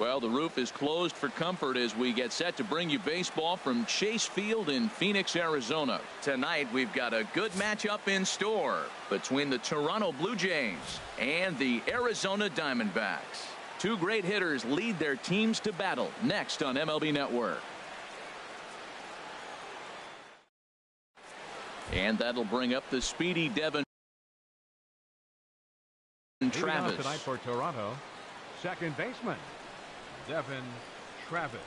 Well, the roof is closed for comfort as we get set to bring you baseball from Chase Field in Phoenix, Arizona. Tonight, we've got a good matchup in store between the Toronto Blue Jays and the Arizona Diamondbacks. Two great hitters lead their teams to battle next on MLB Network. And that'll bring up the speedy Devin Travis. Tonight for Toronto, second baseman Devin Travis.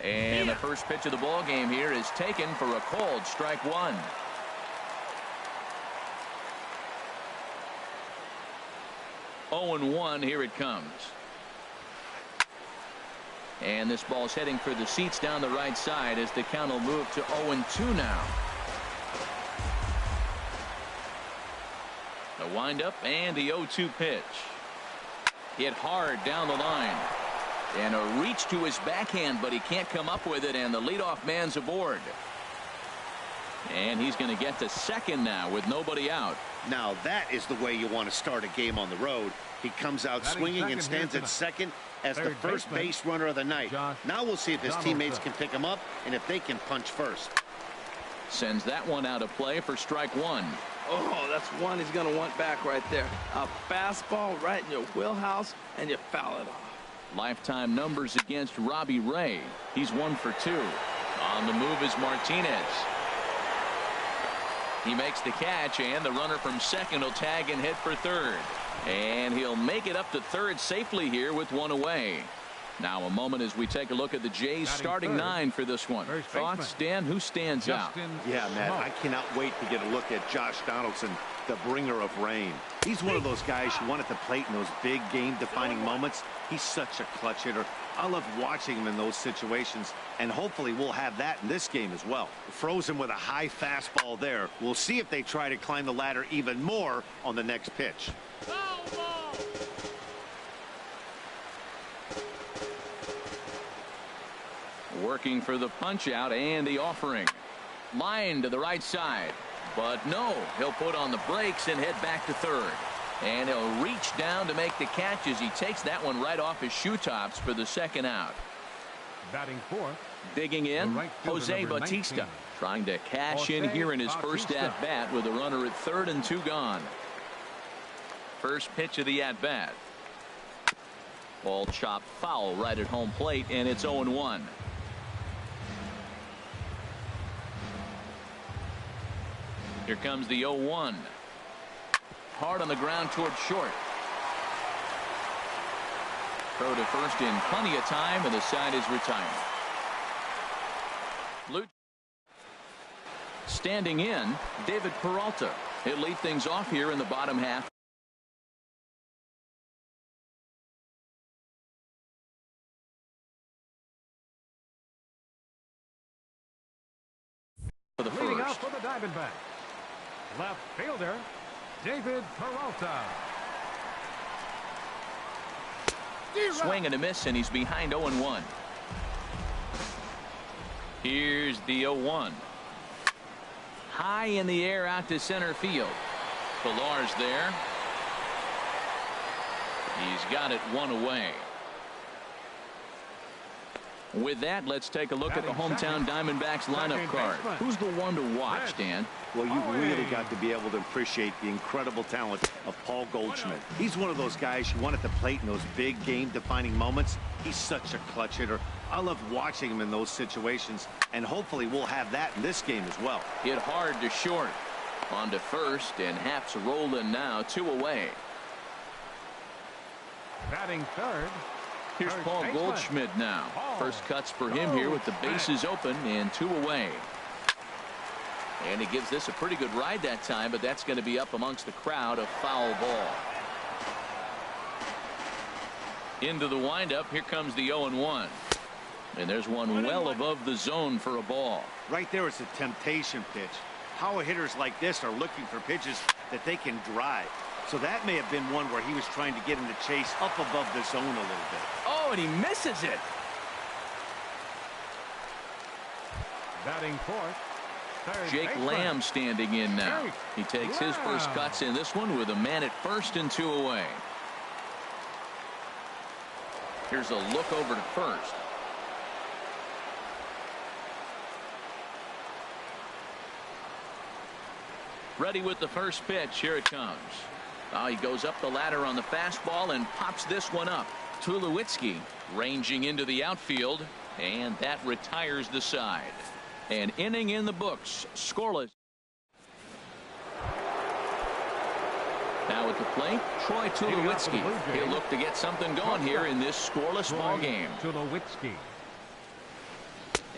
And the first pitch of the ball game here is taken for a called strike one. Oh and 1, here it comes. And this ball's heading for the seats down the right side as the count will move to 0 and 2 now. The windup and the 0-2 pitch. Hit hard down the line. And a reach to his backhand, but he can't come up with it, and the leadoff man's aboard. And he's going to get to second now with nobody out. Now that is the way you want to start a game on the road. He comes out swinging and stands at second as the first base runner of the night. Now we'll see if his teammates can pick him up and if they can punch first. Sends that one out of play for strike one. Oh, that's one he's going to want back right there. A fastball right in your wheelhouse, and you foul it off. Lifetime numbers against Robbie Ray. He's 1 for 2. On the move is Martinez. He makes the catch, and the runner from second will tag and hit for third. And he'll make it up to third safely here with one away. Now a moment as we take a look at the Jays starting 9 for this one. Thoughts, Dan? Who stands out? Yeah, Matt, I cannot wait to get a look at Josh Donaldson, the bringer of rain. He's one of those guys you want at the plate in those big game-defining moments. He's such a clutch hitter. I love watching him in those situations, and hopefully we'll have that in this game as well. Frozen with a high fastball there. We'll see if they try to climb the ladder even more on the next pitch. Working for the punch out and the offering. Line to the right side. But no, he'll put on the brakes and head back to third. And he'll reach down to make the catch as he takes that one right off his shoe tops for the second out. Batting fourth. Digging in, Jose Bautista. 19. Trying to cash in here in his first at-bat with a runner at third and 2 gone. First pitch of the at-bat. Ball chopped foul right at home plate, and it's 0 and 1. Here comes the 0-1. Hard on the ground towards short. Throw to first in plenty of time, and the side is retired. Standing in, David Peralta. He'll lead things off here in the bottom half. For the Leading first. out for the Diamondbacks, left fielder David Peralta. Swing and a miss, and he's behind 0 and 1. Here's the 0-1. High in the air out to center field. Pilar's there. He's got it 1 away. With that, let's take a look at the hometown Diamondbacks lineup card. Who's the one to watch, Dan? Well, you've really got to be able to appreciate the incredible talent of Paul Goldschmidt. He's one of those guys you want at the plate in those big game-defining moments. He's such a clutch hitter. I love watching him in those situations, and hopefully we'll have that in this game as well. Hit hard to short. On to first, and Happ's rolling now, 2 away. Batting third. Here's Paul Goldschmidt now. First cuts for him here with the bases open and 2 away. And he gives this a pretty good ride that time, but that's going to be up amongst the crowd. A foul ball. Into the windup. Here comes the 0-1. And there's one well above the zone for a ball. Right there is a temptation pitch. Power hitters like this are looking for pitches that they can drive. So that may have been one where he was trying to get him to chase up above the zone a little bit. Oh, and he misses it. Batting fourth. Jake Lamb standing in now. He takes his first cuts in this one with a man at first and 2 away. Here's a look over to first. Ready with the first pitch. Here it comes. Oh, he goes up the ladder on the fastball and pops this one up. Tulowitzki ranging into the outfield, and that retires the side. An inning in the books, scoreless. Now at the plate, Troy Tulowitzki. He'll look to get something going here in this scoreless ball game. Tulowitzki.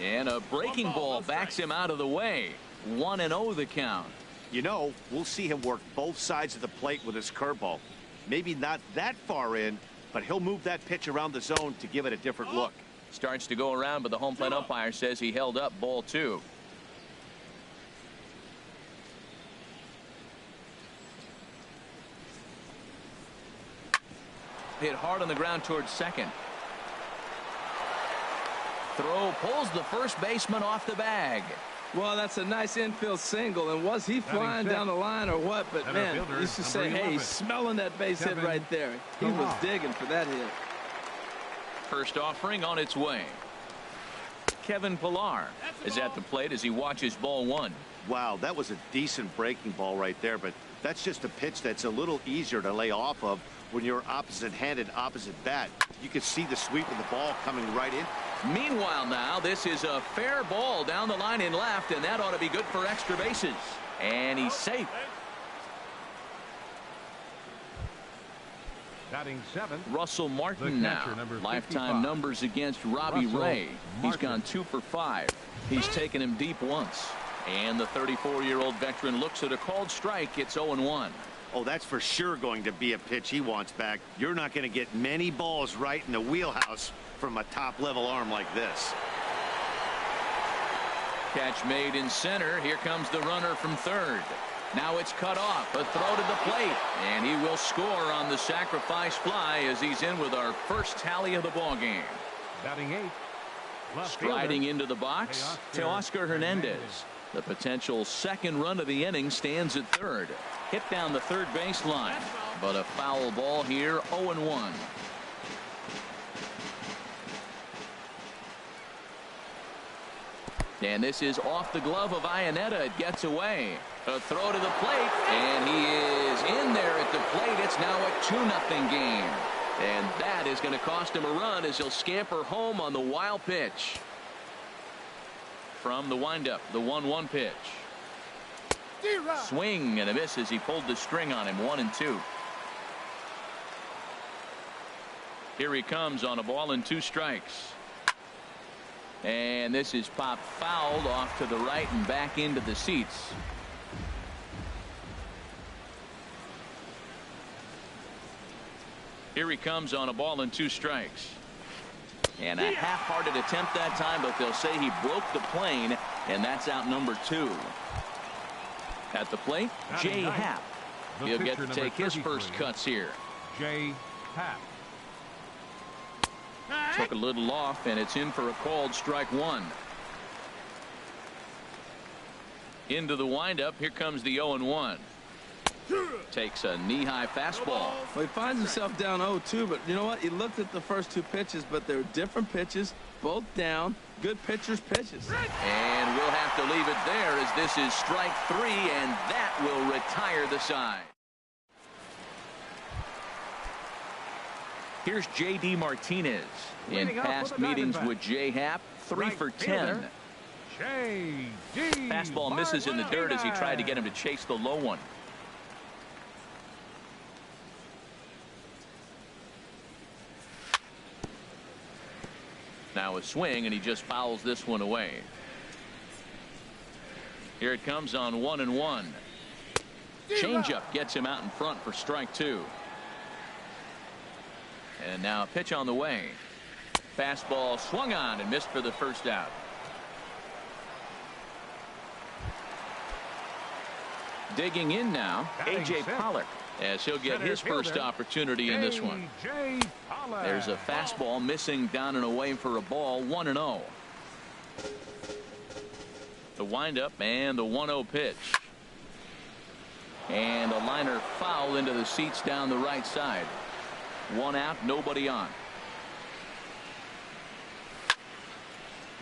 And a breaking ball backs him out of the way. 1-0 the count. You know, we'll see him work both sides of the plate with his curveball. Maybe not that far in, but he'll move that pitch around the zone to give it a different look. Starts to go around, but the home plate umpire says he held up ball 2. Hit hard on the ground towards second. Throw pulls the first baseman off the bag. Well, that's a nice infield single, and was he flying down the line or what? But man, you should say, hey, he's smelling that base hit right there. He was digging for that hit. First offering on its way. Kevin Pillar is at the plate as he watches ball 1. Wow, that was a decent breaking ball right there, but that's just a pitch that's a little easier to lay off of when you're opposite-handed, opposite bat. You can see the sweep of the ball coming right in. Meanwhile now, this is a fair ball down the line in left, and that ought to be good for extra bases. And he's safe. Batting 7. Russell Martin now. Lifetime numbers against Robbie Ray. He's gone 2 for 5. He's taken him deep once. And the 34-year-old veteran looks at a called strike. It's 0-1. Oh, that's for sure going to be a pitch he wants back. You're not going to get many balls right in the wheelhouse from a top-level arm like this. Catch made in center. Here comes the runner from third. Now it's cut off. A throw to the plate. And he will score on the sacrifice fly as he's in with our first tally of the ball game. Batting 8. Striding into the box, Teoscar Hernandez. The potential second run of the inning stands at third. Hit down the third baseline, but a foul ball here, 0-1. And this is off the glove of Iannetta. It gets away. A throw to the plate, and he is in there at the plate. It's now a 2-0 game. And that is going to cost him a run as he'll scamper home on the wild pitch. From the windup, the 1-1 pitch. Swing and a miss as he pulled the string on him. 1-2. Here he comes on a ball and 2 strikes. And this is popped fouled off to the right and back into the seats. Here he comes on a ball and 2 strikes. And a half-hearted attempt that time, but they'll say he broke the plane, and that's out number 2. At the plate, Jay Happ. He'll get to take his first cuts here. Jay Happ. Took a little off, and it's in for a called strike 1. Into the windup. Here comes the 0-1. Takes a knee-high fastball. Well, he finds himself down 0-2, but you know what? He looked at the first 2 pitches, but they're different pitches, both down. Good pitchers' pitches. And we'll have to leave it there as this is strike 3, and that will retire the side. Here's J.D. Martinez. In past meetings with Jay Happ, 3 for 10. Fastball misses in the dirt as he tried to get him to chase the low one. Now a swing, and he just fouls this one away. Here it comes on 1-1. Changeup gets him out in front for strike 2. And now a pitch on the way. Fastball swung on and missed for the first out. Digging in now, A.J. Pollock, as he'll get his first opportunity in this one. There's a fastball missing down and away for a ball. 1-0. The windup and the 1-0 pitch. And a liner foul into the seats down the right side. 1 out, nobody on.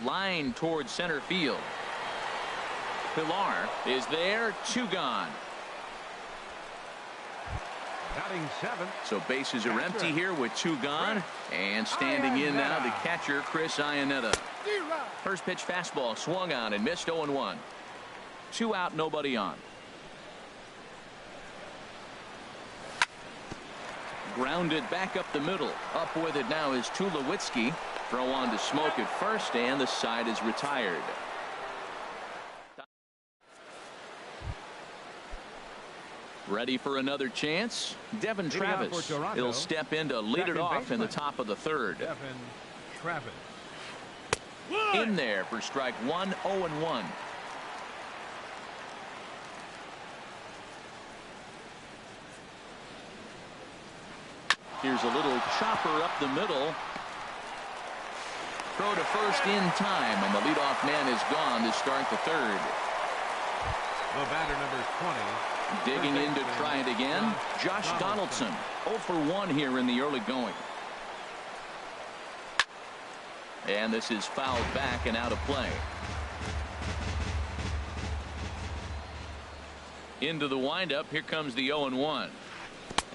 line towards center field. Pilar is there, 2 gone. Batting 7th. So bases are empty here with 2 gone. And standing in now, the catcher, Chris Iannetta. First pitch fastball swung on and missed, 0-1. 2 out, nobody on. Grounded back up the middle. Up with it now is Tulowitzki. Throw on to Smoke at first, and the side is retired. Ready for another chance? Devin Travis. He'll step in to lead it off in the top of the 3rd. Devin Travis. In there for strike 1, 0-1. Here's a little chopper up the middle. Throw to first in time, and the leadoff man is gone to start the 3rd. The batter, number 20. Digging in to try it again, Josh Donaldson. 0 for 1 here in the early going. And this is fouled back and out of play. Into the windup. Here comes the 0-1.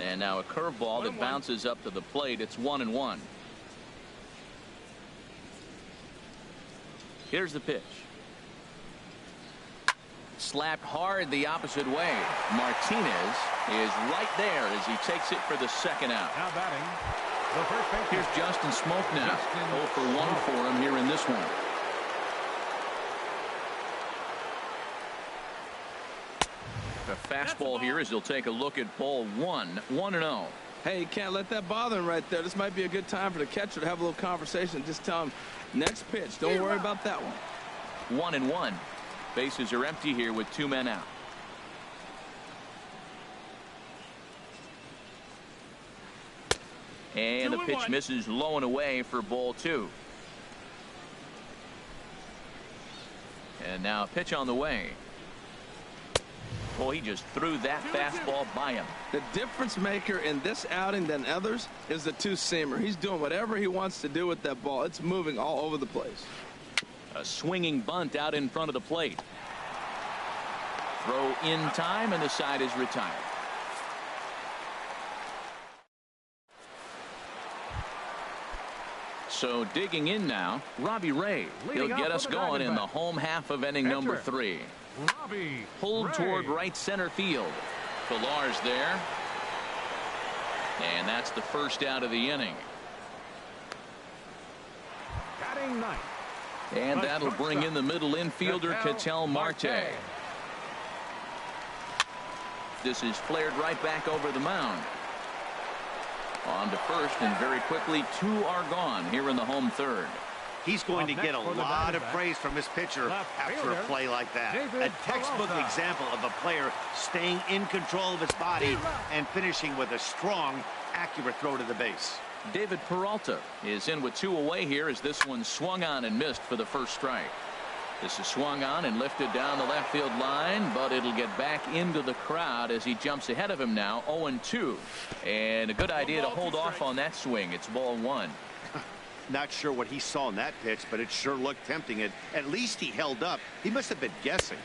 And now a curveball that bounces up to the plate. It's 1-1. Here's the pitch. Slapped hard the opposite way. Martinez is right there as he takes it for the 2nd out. Now batting, the first baseman. Here's Justin Smoke now. 0 for 1 for him here in this one. The fastball here as he'll take a look at ball 1. 1-0. Hey, you can't let that bother him right there. This might be a good time for the catcher to have a little conversation. Just tell him, next pitch. Don't worry about that one. 1-1. Bases are empty here with 2 men out. And the pitch misses low and away for ball 2. And now a pitch on the way. Boy, he just threw that fastball by him. The difference maker in this outing than others is the 2-seamer. He's doing whatever he wants to do with that ball. It's moving all over the place. A swinging bunt out in front of the plate. Throw in time, and the side is retired. So digging in now, Robbie Ray. He'll get us going in the home half of inning number 3. Pulled toward right center field. Pilar's there. And that's the first out of the inning. Batting 9th. And that'll bring in the middle infielder, Ketel Marte. This is flared right back over the mound. On to first, and very quickly 2 are gone here in the home 3rd. He's going to get a lot of praise from his pitcher after a play like that. A textbook example of a player staying in control of his body and finishing with a strong, accurate throw to the base. David Peralta is in with 2 away here as this one swung on and missed for the first strike. This is swung on and lifted down the left field line, but it'll get back into the crowd as he jumps ahead of him now. 0-2. And a good idea to hold off on that swing. It's ball 1. Not sure what he saw in that pitch, but it sure looked tempting. At least he held up. He must have been guessing.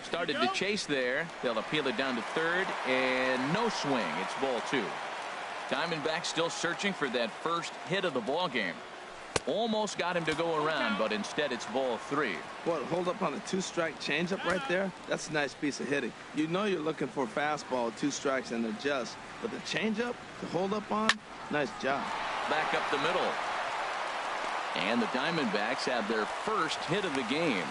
Started to chase there. They'll appeal it down to 3rd, and no swing. It's ball 2. Diamondbacks still searching for that first hit of the ball game. Almost got him to go around, but instead it's ball 3. What, hold up on a 2-strike changeup right there? That's a nice piece of hitting. You know you're looking for a fastball, 2 strikes and adjust. But the changeup to hold up on, nice job. Back up the middle. And the Diamondbacks have their first hit of the game.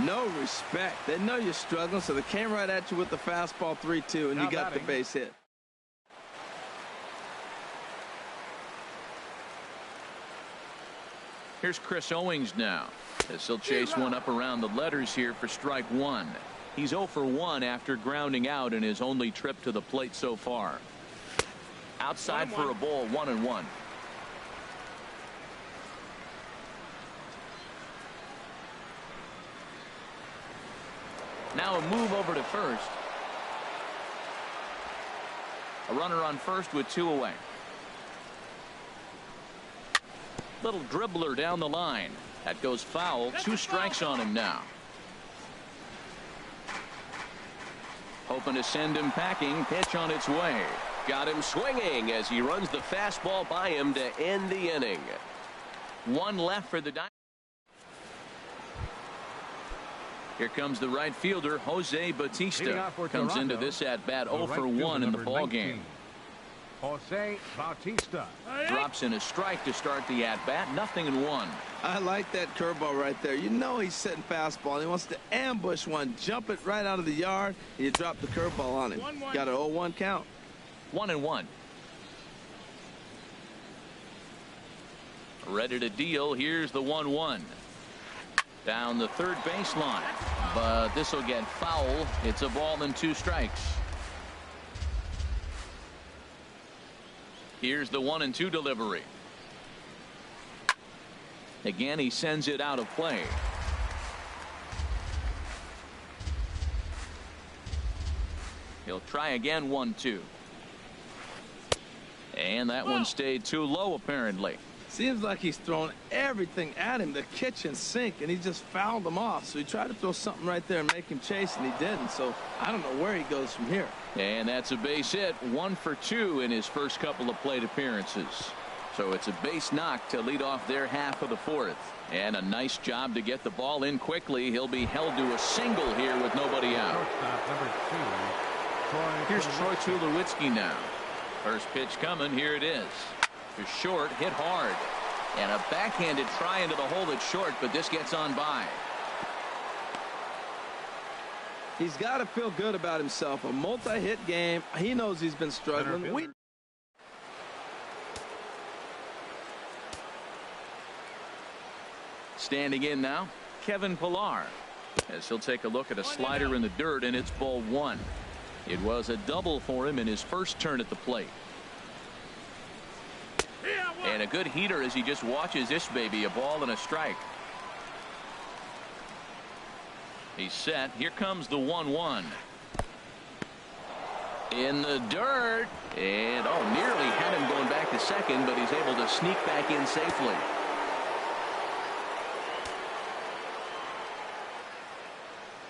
No respect. They know you're struggling, so they came right at you with the fastball 3-2, and you got the base hit. Here's Chris Owings now as he'll chase one up around the letters here for strike 1. He's 0 for 1 after grounding out in his only trip to the plate so far. Outside for a ball, 1-1. Now a move over to first. A runner on first with 2 away. Little dribbler down the line. That goes foul. 2 strikes on him now. Hoping to send him packing. Pitch on its way. Got him swinging as he runs the fastball by him to end the inning. 1 left for the Diamondbacks. Here comes the right fielder, Jose Bautista. Comes into this at bat 0 for 1 in the ball game. Jose Bautista drops in a strike to start the at bat. 0-1. I like that curveball right there. You know he's setting fastball. He wants to ambush one, jump it right out of the yard, and you drop the curveball on him. Got an 0-1 count. 1-1. Ready to deal. Here's the 1-1. Down the third baseline, but this will get foul. It's a ball and 2 strikes. Here's the 1-2 delivery. Again, he sends it out of play. He'll try again. 1-2. And that one stayed too low, apparently. Seems like he's thrown everything at him, the kitchen sink, and he just fouled him off. So he tried to throw something right there and make him chase, and he didn't. So I don't know where he goes from here. And that's a base hit. 1 for 2 in his first couple of plate appearances. So it's a base knock to lead off their half of the 4th. And a nice job to get the ball in quickly. He'll be held to a single here with nobody out. Here's Troy Tulowitzki now. First pitch coming. Here it is. To short, hit hard, and a backhanded try into the hole that's short, but this gets on by. He's got to feel good about himself. A multi-hit game. He knows he's been struggling. Standing in now, Kevin Pillar, as he'll take a look at a slider in the dirt, and it's ball 1. It was a double for him in his first turn at the plate. And a good heater as he just watches this baby. A ball and a strike. He's set. Here comes the 1-1. In the dirt. And nearly had him going back to second, but he's able to sneak back in safely.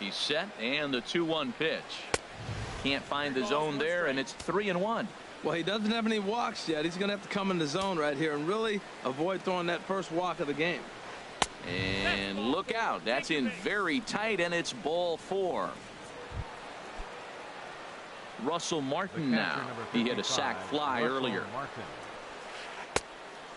He's set, and the 2-1 pitch. Can't find the zone there, and it's 3-1. Well, he doesn't have any walks yet. He's going to have to come in the zone right here and really avoid throwing that first walk of the game. And look out. That's in very tight, and it's ball 4. Russell Martin now. He hit a sac fly earlier.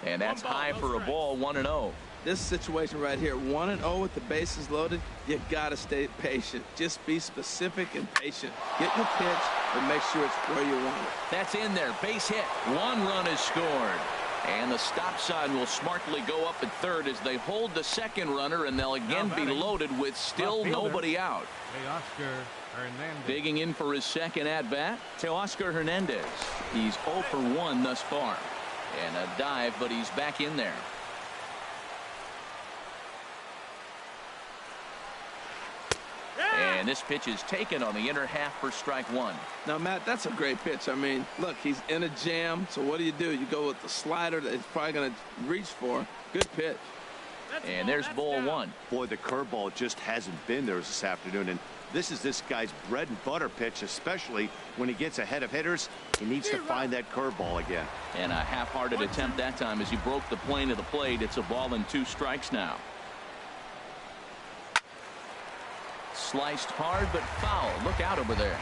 And that's high for a ball. 1-0. This situation right here, 1-0 with the bases loaded, you got to stay patient. Just be specific and patient. Get your pitch, but make sure it's where you want it. That's in there. Base hit. 1 run is scored. And the stop sign will smartly go up at third as they hold the second runner, and they'll again be loaded with still nobody out. Digging in for his second at-bat, Teoscar Hernandez. He's 0 for 1 thus far. And a dive, but he's back in there. And this pitch is taken on the inner half for strike 1. Now, Matt, that's a great pitch. I mean, look, he's in a jam. So what do? You go with the slider that he's probably going to reach for. Good pitch. And there's ball 1. Boy, the curveball just hasn't been there this afternoon. And this is this guy's bread and butter pitch, especially when he gets ahead of hitters. He needs to find that curveball again. And a half-hearted attempt that time as he broke the plane of the plate. It's a ball and 2 strikes now. Sliced hard but foul. Look out over there.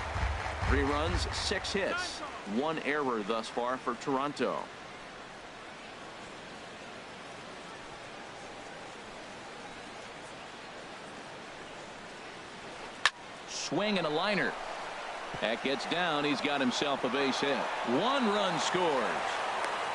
3 runs, 6 hits. 1 error thus far for Toronto. Swing and a liner. That gets down. He's got himself a base hit. 1 run scores.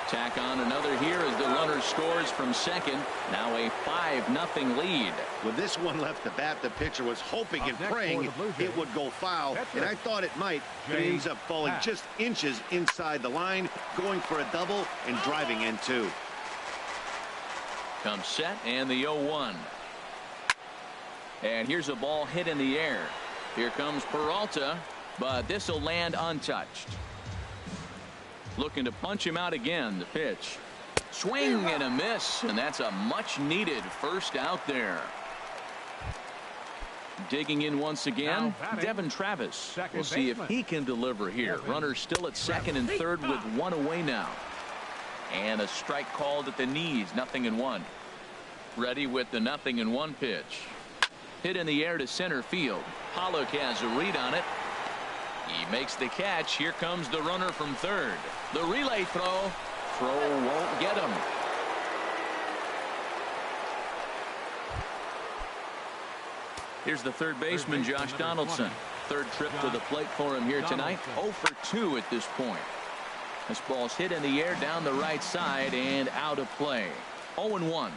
Tack on another here as the runner scores from second. Now a 5-0 lead. When this one left the bat, the pitcher was hoping and praying it would go foul, and I thought it might, but he ends up falling just inches inside the line, going for a double and driving in 2. Comes set and the 0-1. And here's a ball hit in the air. Here comes Peralta, but this will land untouched. Looking to punch him out again. The pitch. Swing and a miss, and that's a much-needed first out there. Digging in once again, Devin Travis. We'll see if he can deliver here. Runners still at second and third with one away now. And a strike called at the knees, 0-1. Ready with the 0-1 pitch. Hit in the air to center field. Pollock has a read on it. He makes the catch. Here comes the runner from third. The relay throw. Throw won't get him. Here's the third baseman, Josh Donaldson. Third trip to the plate for him here tonight. 0 for 2 at this point. This ball's hit in the air down the right side and out of play. 0-1.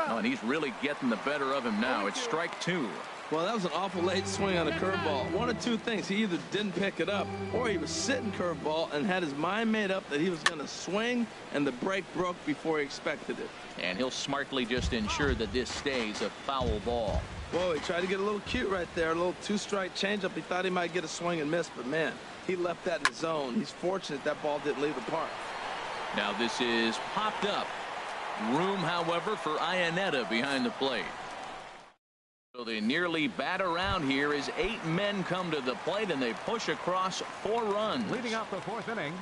Oh, and he's really getting the better of him now. It's strike 2. Well, that was an awful late swing on a curveball. One of two things. He either didn't pick it up or he was sitting curveball and had his mind made up that he was going to swing, and the break broke before he expected it. And he'll smartly just ensure that this stays a foul ball. Whoa, he tried to get a little cute right there. A little two-strike changeup. He thought he might get a swing and miss, but, man, he left that in the zone. He's fortunate that ball didn't leave the park. Now this is popped up. Room, however, for Iannetta behind the plate. So they nearly bat around here as 8 men come to the plate, and they push across 4 runs. Leading out the 4th inning.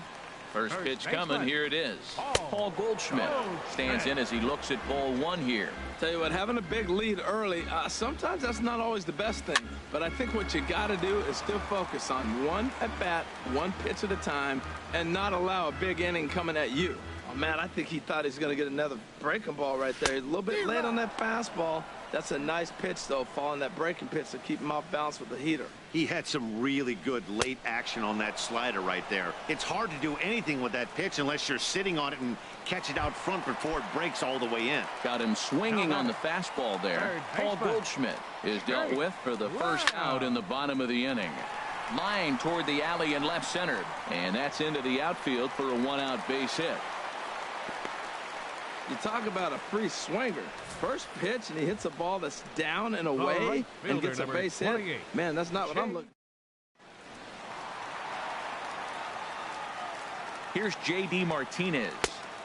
First pitch coming. Here it is. Paul Goldschmidt stands in as he looks at ball 1 here. Tell you what, having a big lead early, sometimes that's not always the best thing. But I think what you got to do is still focus on one at bat, one pitch at a time, and not allow a big inning coming at you. Oh, man, I think he thought he was going to get another breaking ball right there. He's a little bit late on that fastball. That's a nice pitch, though, following that breaking pitch to keep him off balance with the heater. He had some really good late action on that slider right there. It's hard to do anything with that pitch unless you're sitting on it and catch it out front before it breaks all the way in. Got him swinging on the fastball there. Paul Goldschmidt is dealt with for the first out in the bottom of the inning. Line toward the alley in left center, and that's into the outfield for a 1-out base hit. You talk about a free swinger. First pitch, and he hits a ball that's down and away and gets a base hit. Man, that's not what I'm looking for. Here's J.D. Martinez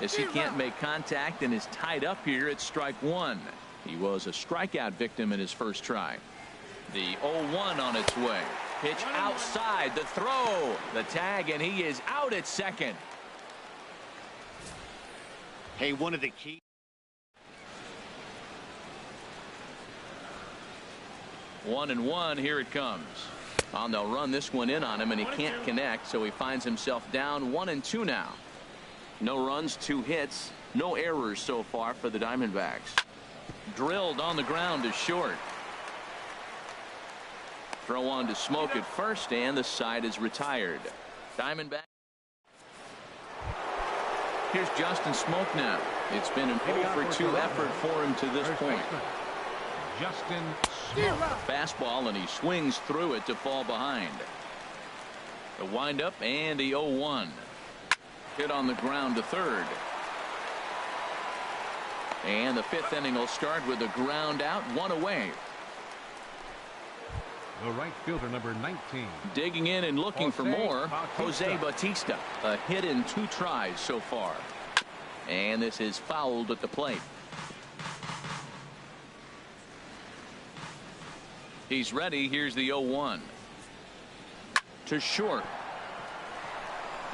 as he can't make contact and is tied up here at strike 1. He was a strikeout victim in his first try. The 0-1 on its way. Pitch outside, the throw, the tag, and he is out at second. Hey, one of the key. One and one, here it comes. And they'll run this one in on him, and he can't connect, so he finds himself down 1-2 now. No runs, 2 hits, no errors so far for the Diamondbacks. Drilled on the ground to short. Throw on to Smoke at first, and the side is retired. Diamondback. Here's Justin Smoke now. It's been an 0 for 2 effort for him to this point. Justin Smoke. Fastball, and he swings through it to fall behind. The windup and the 0-1. Hit on the ground to third. And the 5th inning will start with a ground out, 1 away. The right fielder, number 19. Digging in and looking for more, Jose Bautista. A hit in 2 tries so far. And this is fouled at the plate. He's ready. Here's the 0-1. To short.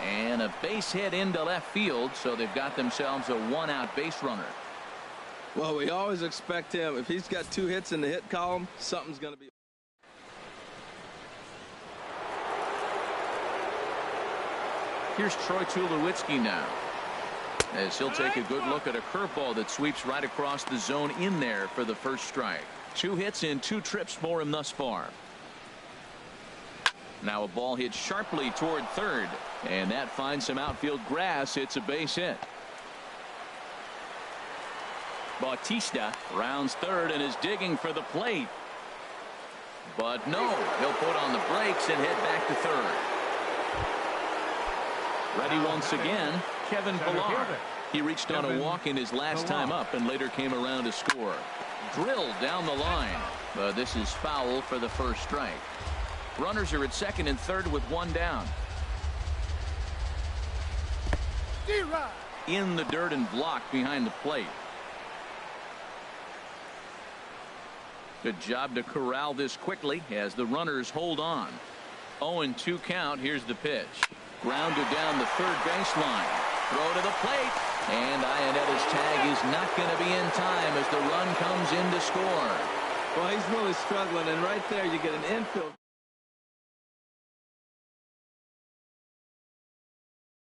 And a base hit into left field, so they've got themselves a 1-out base runner. Well, we always expect him. If he's got 2 hits in the hit column, something's going to be. Here's Troy Tulowitzki now, as he'll take a good look at a curveball that sweeps right across the zone in there for the first strike. 2 hits in 2 trips for him thus far. Now a ball hit sharply toward third, and that finds some outfield grass. It's a base hit. Bautista rounds third and is digging for the plate. But no, he'll put on the brakes and head back to third. Ready once again, Kevin Pillar. He reached on a walk in his last time up and later came around to score. Drilled down the line, but this is foul for the first strike. Runners are at second and third with 1 down. in the dirt and blocked behind the plate. Good job to corral this quickly as the runners hold on. 0-2 count. Here's the pitch. Grounded down the third baseline. Throw to the plate. And Ionetta's tag is not going to be in time as the run comes in to score. Well, he's really struggling, and right there you get an infield.